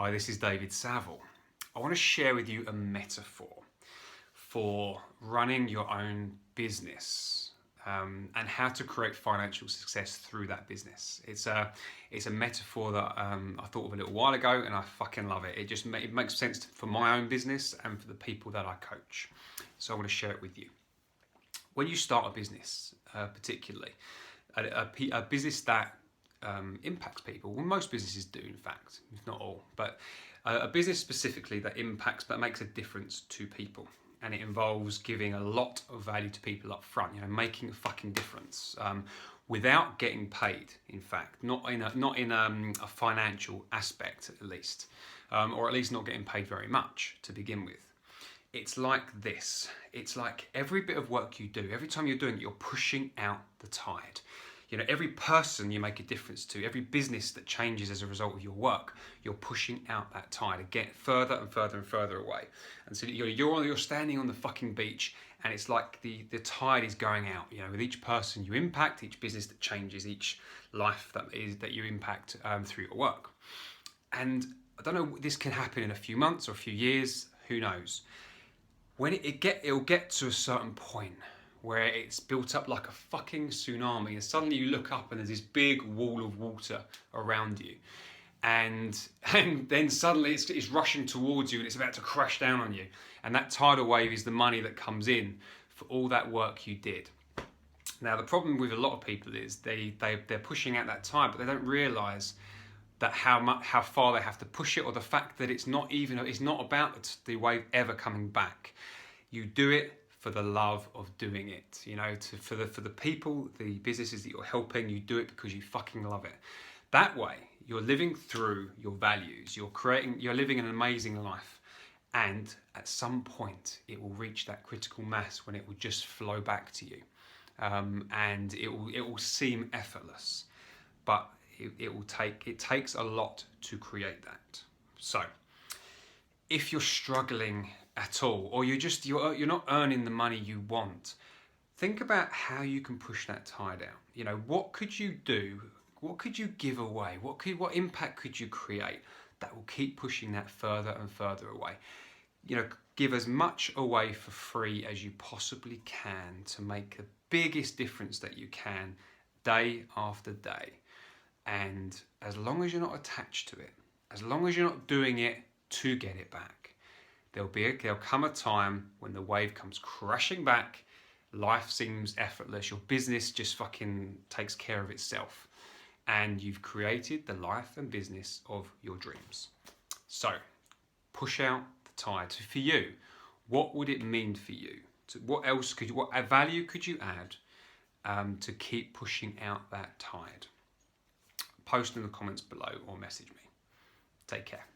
Hi, this is David Saville. I want to share with you a metaphor for running your own business and how to create financial success through that business. It's a metaphor that I thought of a little while ago, and I fucking love it. It makes sense for my own business and for the people that I coach. So I want to share it with you. When you start a business, particularly a business that impacts people. Well, most businesses do, in fact, if not all, but a business specifically that makes a difference to people, and it involves giving a lot of value to people up front. Making a fucking difference without getting paid. In fact, not in a financial aspect, at least, or at least not getting paid very much to begin with. It's like this. It's like every bit of work you do, every time you're doing it, you're pushing out the tide. Every person you make a difference to, every business that changes as a result of your work, you're pushing out that tide to get further and further and further away. And so you're standing on the fucking beach, and it's like the tide is going out. With each person you impact, each business that changes, each life that you impact through your work. And I don't know, this can happen in a few months or a few years. Who knows? When it'll get to a certain point where it's built up like a fucking tsunami, and suddenly you look up and there's this big wall of water around you, and then suddenly it's rushing towards you and it's about to crash down on you, and that tidal wave is the money that comes in for all that work you did. Now, the problem with a lot of people is they're pushing out that tide, but they don't realise that how far they have to push it, or the fact that it's not about the wave ever coming back. You do it for the love of doing it, for the people, the businesses that you're helping. You do it because you fucking love it. That way, you're living through your values. You're living an amazing life, and at some point, it will reach that critical mass when it will just flow back to you, and it will seem effortless, but it takes a lot to create that. So, if you're struggling at all, or you're not earning the money you want, think about how you can push that tide out. What could you do? What could you give away? What impact could you create that will keep pushing that further and further away? Give as much away for free as you possibly can to make the biggest difference that you can, day after day. And as long as you're not attached to it, as long as you're not doing it to get it back, there'll come a time when the wave comes crashing back. Life seems effortless. Your business just fucking takes care of itself, and you've created the life and business of your dreams. So, push out the tide. So for you, what would it mean for you? What value could you add to keep pushing out that tide? Post in the comments below or message me. Take care.